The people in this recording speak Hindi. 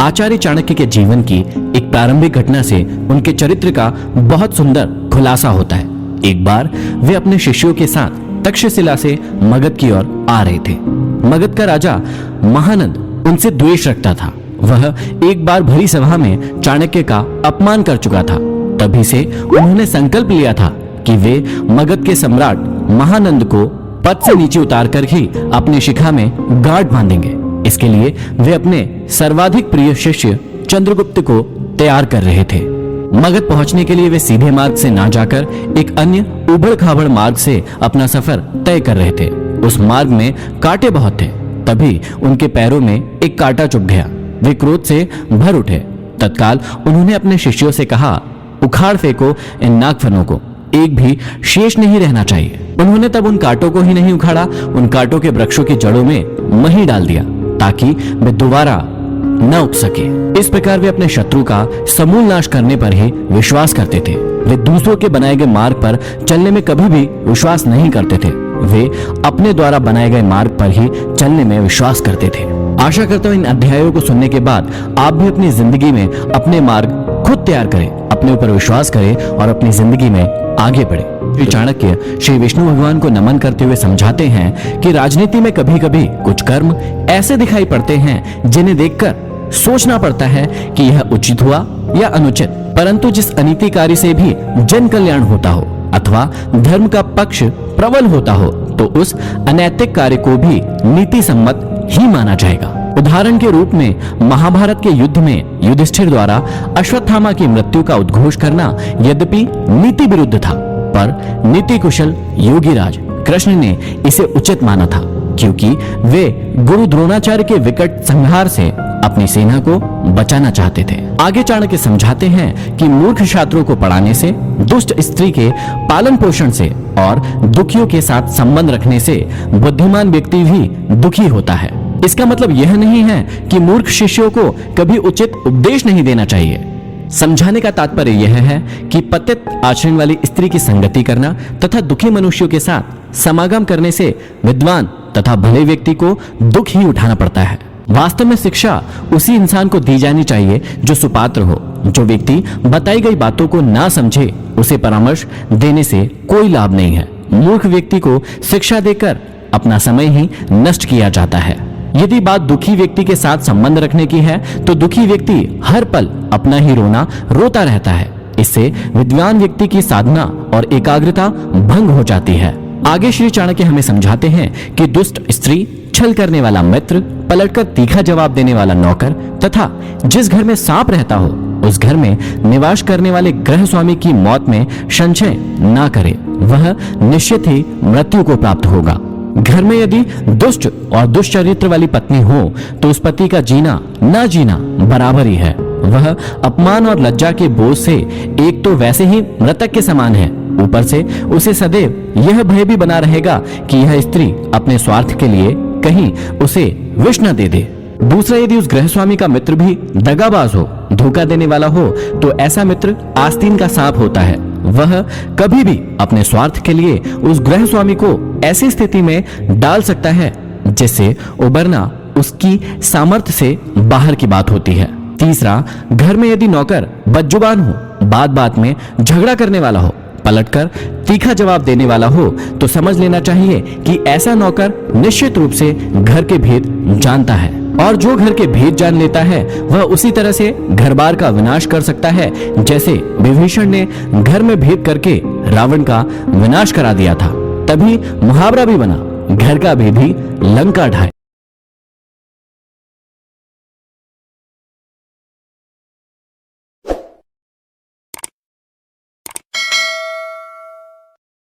आचार्य चाणक्य के जीवन की एक प्रारंभिक घटना से उनके चरित्र का बहुत सुंदर खुलासा होता है। एक बार वे अपने शिष्यों के साथ तक्षशिला से मगध की ओर आ रहे थे। मगध का राजा महानंद उनसे द्वेष रखता था। वह एक बार भरी सभा में चाणक्य का अपमान कर चुका था। तभी से उन्होंने संकल्प लिया था कि वे मगध के सम्राट महानंद को पद से नीचे उतारकर ही अपनी शिखा में गांठ बांधेंगे। इसके लिए वे अपने सर्वाधिक प्रिय शिष्य चंद्रगुप्त को तैयार कर रहे थे। मगध पहुंचने के लिए वे सीधे मार्ग से ना जाकर एक अन्य उबड़-खाबड़ मार्ग से अपना सफर तय कर रहे थे। उस मार्ग में कांटे बहुत थे। तभी उनके पैरों में एक कांटा चुभ गया। वे क्रोध से भर उठे। तत्काल उन्होंने अपने शिष्यों से कहा, उखाड़ फेंको इन नागफनों को, एक भी शेष नहीं रहना चाहिए। उन्होंने तब उन कांटों को ही नहीं उखाड़ा, उन कांटों के वृक्षों की जड़ों में मही डाल दिया ताकि वे दोबारा न उग सके। इस प्रकार वे अपने शत्रु का समूल नाश करने पर ही विश्वास करते थे। वे दूसरों के बनाए गए मार्ग पर चलने में कभी भी विश्वास नहीं करते थे। वे अपने द्वारा बनाए गए मार्ग पर ही चलने में विश्वास करते थे। आशा करता हूँ इन अध्यायों को सुनने के बाद आप भी अपनी जिंदगी में अपने मार्ग खुद तैयार करें, अपने ऊपर विश्वास करें और अपनी जिंदगी में आगे बढ़े। श्री चाणक्य श्री विष्णु भगवान को नमन करते हुए समझाते हैं कि राजनीति में कभी कभी कुछ कर्म ऐसे दिखाई पड़ते हैं जिन्हें देखकर सोचना पड़ता है कि यह उचित हुआ या अनुचित, परंतु जिस अनीति कार्य से भी जन कल्याण होता हो अथवा धर्म का पक्ष प्रबल होता हो तो उस अनैतिक कार्य को भी नीति सम्मत ही माना जाएगा। उदाहरण के रूप में महाभारत के युद्ध में युधिष्ठिर द्वारा अश्वत्थामा की मृत्यु का उद्घोष करना यद्यपि नीति विरुद्ध था, पर नीति कुशल योगीराज कृष्ण ने इसे उचित माना था, क्योंकि वे गुरु द्रोणाचार्य के विकट संहार से अपनी सेना को बचाना चाहते थे। आगे चाणक्य समझाते हैं कि मूर्ख छात्रों को पढ़ाने से, दुष्ट स्त्री के पालन पोषण से और दुखियों के साथ संबंध रखने से बुद्धिमान व्यक्ति भी दुखी होता है। इसका मतलब यह नहीं है कि मूर्ख शिष्यों को कभी उचित उपदेश नहीं देना चाहिए। समझाने का तात्पर्य यह है कि पतित आचरण वाली स्त्री की संगति करना तथा दुखी मनुष्यों के साथ समागम करने से विद्वान तथा भले व्यक्ति को दुख ही उठाना पड़ता है। वास्तव में शिक्षा उसी इंसान को दी जानी चाहिए जो सुपात्र हो। जो व्यक्ति बताई गई बातों को ना समझे उसे परामर्श देने से कोई लाभ नहीं है। मूर्ख व्यक्ति को शिक्षा देकर अपना समय ही नष्ट किया जाता है। यदि बात दुखी व्यक्ति के साथ संबंध रखने की है तो दुखी व्यक्ति हर पल अपना ही रोना रोता रहता है। इससे विद्वान व्यक्ति की साधना और एकाग्रता भंग हो जाती है। आगे श्री चाणक्य हमें समझाते हैं कि दुष्ट स्त्री, छल करने वाला मित्र, पलटकर तीखा जवाब देने वाला नौकर तथा जिस घर में सांप रहता हो उस घर में निवास करने वाले गृह स्वामी की मौत में संशय ना करे, वह निश्चित ही मृत्यु को प्राप्त होगा। घर में यदि दुष्ट और दुष्चरित्र वाली पत्नी हो तो उस पति का जीना ना जीना बराबर ही है। वह अपमान और लज्जा के बोझ से एक तो वैसे ही मृतक के समान है, ऊपर से उसे सदैव यह भय भी बना रहेगा कि यह स्त्री अपने स्वार्थ के लिए कहीं उसे विष न दे दे। दूसरा, यदि उस गृह स्वामी का मित्र भी दगाबाज हो, धोखा देने वाला हो तो ऐसा मित्र आस्तीन का सांप होता है। वह कभी भी अपने स्वार्थ के लिए उस गृह स्वामी को ऐसी स्थिति में डाल सकता है जिससे उबरना उसकी सामर्थ्य से बाहर की बात होती है। तीसरा, घर में यदि नौकर बदजुबान हो, बात बात में झगड़ा करने वाला हो, पलटकर तीखा जवाब देने वाला हो तो समझ लेना चाहिए कि ऐसा नौकर निश्चित रूप से घर के भेद जानता है, और जो घर के भेद जान लेता है वह उसी तरह से घर बार का विनाश कर सकता है जैसे विभीषण ने घर में भेद करके रावण का विनाश करा दिया था। तभी मुहावरा भी बना, घर का भेदी लंका ढाए।